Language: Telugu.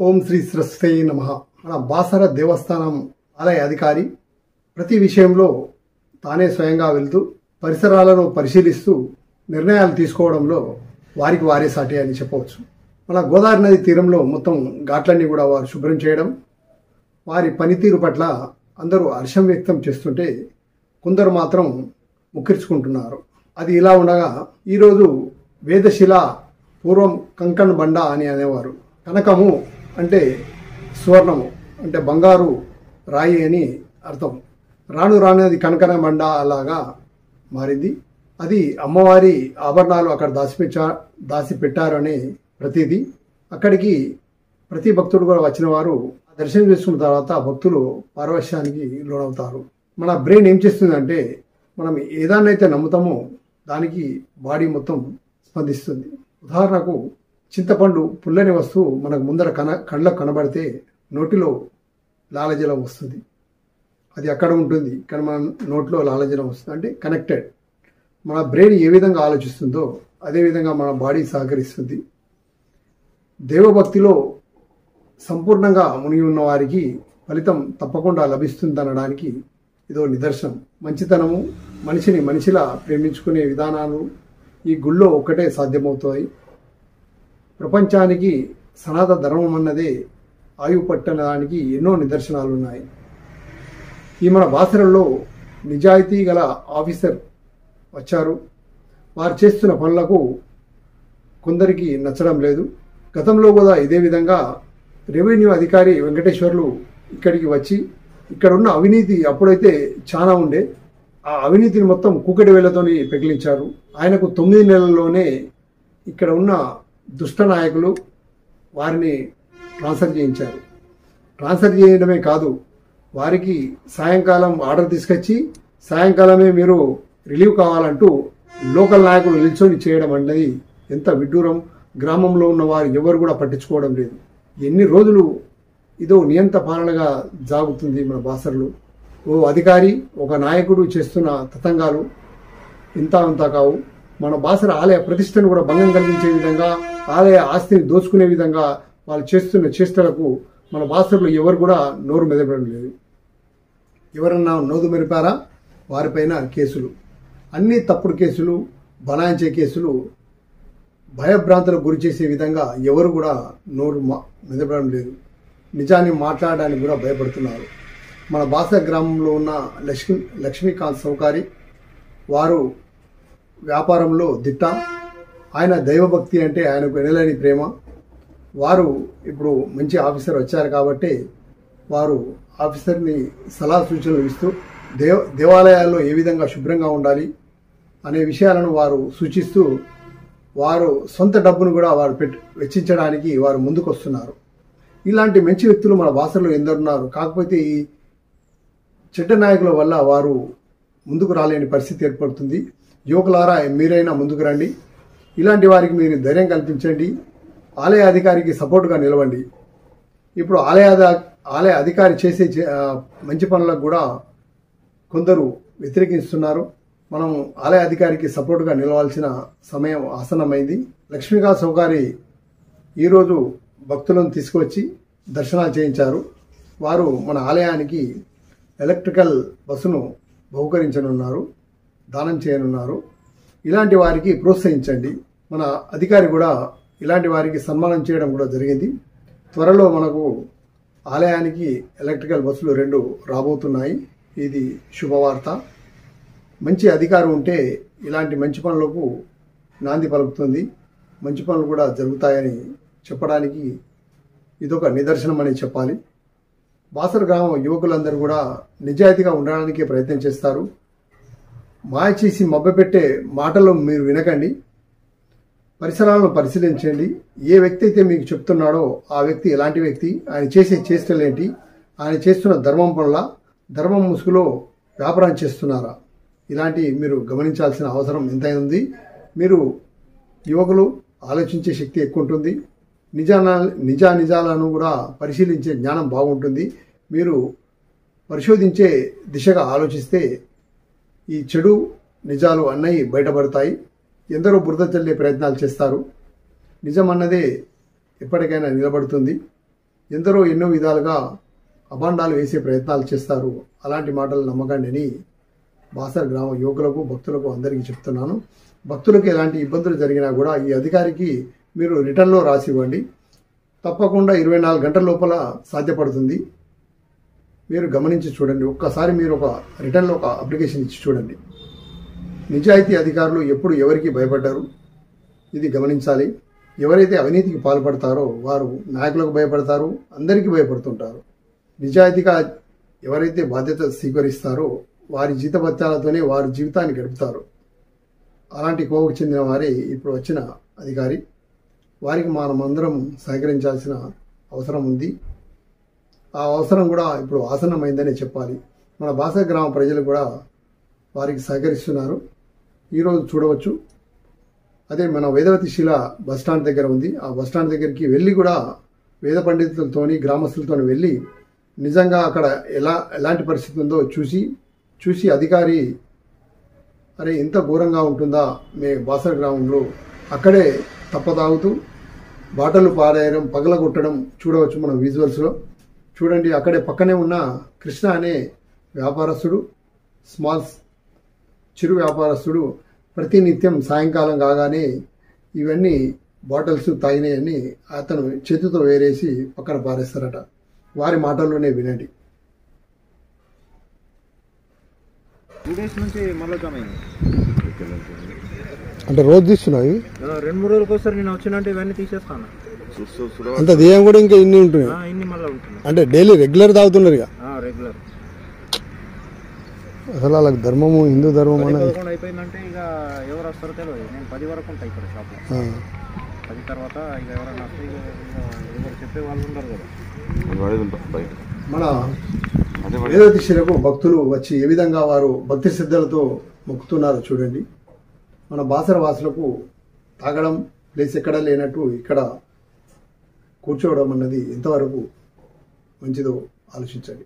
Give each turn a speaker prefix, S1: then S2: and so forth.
S1: ఓం శ్రీ సరస్వతై నమః. మన బాసర దేవస్థానం ఆలయ అధికారి ప్రతి విషయంలో తానే స్వయంగా వెళ్తూ పరిసరాలను పరిశీలిస్తూ నిర్ణయాలు తీసుకోవడంలో వారికి వారే సాటి అని చెప్పవచ్చు. మన గోదావరి నది తీరంలో మొత్తం ఘాట్లన్నీ కూడా వారు శుభ్రం చేయడం, వారి పనితీరు పట్ల అందరూ హర్షం వ్యక్తం చేస్తుంటే కొందరు మాత్రం ముక్కిర్చుకుంటున్నారు. అది ఇలా ఉండగా ఈరోజు వేదశిల పూర్వం కంకణ్ బండ అని అనేవారు. కనకము అంటే సువర్ణము అంటే బంగారు రాయి అని అర్థం. రాను రాను అది కనకన బండ అలాగా మారింది. అది అమ్మవారి ఆభరణాలు అక్కడ దాచిపెట్టారనే ప్రతిదీ. అక్కడికి ప్రతి భక్తుడు కూడా వచ్చిన వారు దర్శనం చేసుకున్న తర్వాత భక్తులు పారవశ్యానికి లోనవుతారు. మన బ్రెయిన్ ఏం చేస్తుందంటే మనం ఏదాన్నైతే నమ్ముతామో దానికి బాడీ మొత్తం స్పందిస్తుంది. ఉదాహరణకు చింతపండు పుల్లని వస్తువు మనకు ముందర కళ్ళకు కనబడితే నోటిలో లాలజలం వస్తుంది. అది అక్కడ ఉంటుంది కానీ మన నోట్లో లాలజలం వస్తుంది. అంటే కనెక్టెడ్. మన బ్రెయిన్ ఏ విధంగా ఆలోచిస్తుందో అదేవిధంగా మన బాడీ సహకరిస్తుంది. దేవభక్తిలో సంపూర్ణంగా మునిగి ఉన్న వారికి ఫలితం తప్పకుండా లభిస్తుందనడానికి ఇదో నిదర్శనం. మంచితనము, మనిషిలా ప్రేమించుకునే విధానాలు ఈ గుళ్ళో ఒక్కటే సాధ్యమవుతాయి. ప్రపంచానికి సనాతన ధర్మం అన్నదే ఆయువు పట్టడానికి ఎన్నో నిదర్శనాలు ఉన్నాయి. ఈ మన బాసరలో నిజాయితీ గల ఆఫీసర్ వచ్చారు. వారు చేస్తున్న పనులకు కొందరికి నచ్చడం లేదు. గతంలో కూడా ఇదే విధంగా రెవెన్యూ అధికారి వెంకటేశ్వర్లు ఇక్కడికి వచ్చి ఇక్కడ ఉన్న అవినీతి అప్పుడైతే చాలా ఉండే, ఆ అవినీతిని మొత్తం కూకటి వేళ్లతోని పెకిలించారు. ఆయనకు 9 నెలల్లోనే ఇక్కడ ఉన్న దుష్ట నాయకులు వారిని ట్రాన్స్ఫర్ చేయించారు. ట్రాన్స్ఫర్ చేయడమే కాదు, వారికి సాయంకాలం ఆర్డర్ తీసుకొచ్చి సాయంకాలమే మీరు రిలీవ్ కావాలంటూ లోకల్ నాయకులు నిల్చొని చేయడం అనేది ఎంత విడ్డూరం. గ్రామంలో ఉన్న వారు ఎవరు కూడా పట్టించుకోవడం లేదు. ఎన్ని రోజులు ఇదో నియంత పాలనగా జాగుతుంది మన బాసర్లో. ఓ అధికారి ఒక నాయకుడు చేస్తున్న తతంగాలు ఇంత కావు. మన బాసర ఆలయ ప్రతిష్టను కూడా భంగం కలిగించే విధంగా, ఆలయ ఆస్తిని దోచుకునే విధంగా వాళ్ళు చేస్తున్న చేష్టలకు మన బాసరలో ఎవరు కూడా నోరు మెదపడం లేదు. ఎవరన్నా నోరు మెరిపారా వారిపైన కేసులు, అన్ని తప్పుడు కేసులు, బనాయించే కేసులు, భయభ్రాంతులకు గురి చేసే విధంగా ఎవరు కూడా నోరు మెదపడం లేదు. నిజాన్ని మాట్లాడడానికి కూడా భయపడుతున్నారు. మన బాసర గ్రామంలో ఉన్న లక్ష్మీకాంత్ సౌకారి వారు వ్యాపారంలో దిట్ట. ఆయన దైవభక్తి అంటే ఆయనకు ఎనలేని ప్రేమ. వారు ఇప్పుడు మంచి ఆఫీసర్ వచ్చారు కాబట్టి వారు ఆఫీసర్ని సలహా సూచనలు ఇస్తూ దేవాలయాల్లో ఏ విధంగా శుభ్రంగా ఉండాలి అనే విషయాలను వారు సూచిస్తూ వారు సొంత డబ్బును కూడా వారు వెచ్చించడానికి వారు ముందుకు వస్తున్నారు. ఇలాంటి మంచి వ్యక్తులు మన బాసరలో ఎందరున్నారు. కాకపోతే ఈ చెడ్డ నాయకుల వల్ల వారు ముందుకు రాలేని పరిస్థితి ఏర్పడుతుంది. యువకులారా, మీరైనా ముందుకు రండి. ఇలాంటి వారికి మీరు ధైర్యం కల్పించండి. ఆలయ అధికారికి సపోర్టుగా నిలవండి. ఇప్పుడు ఆలయ అధికారి చేసే మంచి పనులకు కూడా కొందరు వ్యతిరేకిస్తున్నారు. మనం ఆలయ అధికారికి సపోర్టుగా నిలవాల్సిన సమయం ఆసన్నమైంది. లక్ష్మీకాంత్ సౌకారి ఈరోజు భక్తులను తీసుకువచ్చి దర్శనాలు చేయించారు. వారు మన ఆలయానికి ఎలక్ట్రికల్ బస్సును బహుకరించనున్నారు, దానం చేయనున్నారు. ఇలాంటి వారికి ప్రోత్సహించండి. మన అధికారి కూడా ఇలాంటి వారికి సన్మానం చేయడం కూడా జరిగింది. త్వరలో మనకు ఆలయానికి ఎలక్ట్రికల్ బస్సులు 2 రాబోతున్నాయి. ఇది శుభవార్త. మంచి అధికారం ఉంటే ఇలాంటి మంచి పనులకు నాంది పలుకుతుంది. మంచి పనులు కూడా జరుగుతాయని చెప్పడానికి ఇదొక నిదర్శనం అని చెప్పాలి. బాసర గ్రామం యువకులందరూ కూడా నిజాయితీగా ఉండడానికే ప్రయత్నం చేస్తారు. మాయ చేసి మభ్యపెట్టే మాటలు మీరు వినకండి. పరిసరాలను పరిశీలించండి. ఏ వ్యక్తి అయితే మీకు చెప్తున్నాడో ఆ వ్యక్తి ఎలాంటి వ్యక్తి, ఆయన చేసే చేష్టలేంటి, ఆయన చేస్తున్న ధర్మం పనుల, ధర్మం ముసుగులో వ్యాపారం చేస్తున్నారా, ఇలాంటి మీరు గమనించాల్సిన అవసరం ఎంతైనా ఉంది. మీరు యువకులు ఆలోచించే శక్తి ఎక్కువ ఉంటుంది. నిజాలను కూడా పరిశీలించే జ్ఞానం బాగుంటుంది. మీరు పరిశోధించే దిశగా ఆలోచిస్తే ఈ చెడు నిజాలు అన్నవి బయటపడతాయి. ఎందరో బురద చల్లే ప్రయత్నాలు చేస్తారు. నిజం అన్నదే ఎప్పటికైనా నిలబడుతుంది. ఎందరో ఎన్నో విధాలుగా అభాండాలు వేసే ప్రయత్నాలు చేస్తారు. అలాంటి మాటలు నమ్మకండి అని బాసర గ్రామ యువకులకు భక్తులకు అందరికీ చెప్తున్నాను. భక్తులకు ఎలాంటి ఇబ్బందులు జరిగినా కూడా ఈ అధికారికి మీరు రిటర్న్లో రాసి ఇవ్వండి. తప్పకుండా 24 గంటల లోపల సాధ్యపడుతుంది. మీరు గమనించి చూడండి. ఒక్కసారి మీరు ఒక రిటర్న్లో ఒక అప్లికేషన్ ఇచ్చి చూడండి. నిజాయితీ అధికారులు ఎప్పుడు ఎవరికి భయపడ్డారు, ఇది గమనించాలి. ఎవరైతే అవినీతికి పాల్పడతారో వారు నాయకులకు భయపడతారు, అందరికీ భయపడుతుంటారు. నిజాయితీగా ఎవరైతే బాధ్యత స్వీకరిస్తారో వారి జీతభత్యాలతోనే వారి జీవితాన్ని గడుపుతారు. అలాంటి కోవకు చెందిన వారే ఇప్పుడు వచ్చిన అధికారి. వారికి మనమందరం సహకరించాల్సిన అవసరం ఉంది. ఆ అవసరం కూడా ఇప్పుడు ఆసన్నమైందనే చెప్పాలి. మన బాసర గ్రామ ప్రజలు కూడా వారికి సహకరిస్తున్నారు. ఈరోజు చూడవచ్చు. అదే మన వేదవతి శిల బస్టాండ్ దగ్గర ఉంది. ఆ బస్టాండ్ దగ్గరికి వెళ్ళి కూడా వేద పండితులతోని గ్రామస్తులతో వెళ్ళి నిజంగా అక్కడ ఎలాంటి పరిస్థితి ఉందో చూసి అధికారి అరే ఇంత ఘోరంగా ఉంటుందా మే బాసర గ్రామంలో, అక్కడే తప్పతాగుతూ బాటలు పారేయడం, పగలగొట్టడం చూడవచ్చు మనం విజువల్స్లో. చూడండి, అక్కడే పక్కనే ఉన్న కృష్ణ అనే వ్యాపారస్తుడు, చిరు వ్యాపారస్తుడు ప్రతినిత్యం సాయంకాలం కాగానే ఇవన్నీ బాటిల్స్ తాగినాయని అతను చేతితో వేరేసి పక్కన పారేస్తారట. వారి మాటల్లోనే వినండి.
S2: 2 days నుంచి మళ్ళీ జమ అయింది.
S1: అంటే రోజు తీస్తున్నాయి
S2: 2-3 రోజులకు ఒకసారి నేను వచ్చినంటే ఇవన్నీ తీసేస్తాను.
S1: అంత దేయం కూడా ఇంకా ఇన్ని ఉంటుంది.
S2: ఇన్ని మళ్ళీ ఉంటుంది.
S1: అంటే డైలీ రెగ్యులర్ తాగుతున్నారు ఇక.
S2: రెగ్యులర్.
S1: అసలు వాళ్ళకి ధర్మము, హిందూ ధర్మం అనేది
S2: అయిపోయిందంటే ఇక ఎవరు వస్తారో తెలియదు. నేను 10 వరకు ఉంటాయి ఇక్కడ షాప్లో. 10 తర్వాత ఇక ఎవరైనా వస్తే ఎవరు చెప్పే వాళ్ళు ఉంటారు కదా. మన వేదవతి శిలకు భక్తులు వచ్చి ఏ విధంగా వారు భక్తి శ్రద్ధలతో మొక్కుతున్నారో చూడండి. మన బాసర వాసులకు తాగడం ప్లేస్ ఎక్కడా లేనట్టు ఇక్కడ కూర్చోవడం అన్నది ఎంతవరకు మంచిదో ఆలోచించండి.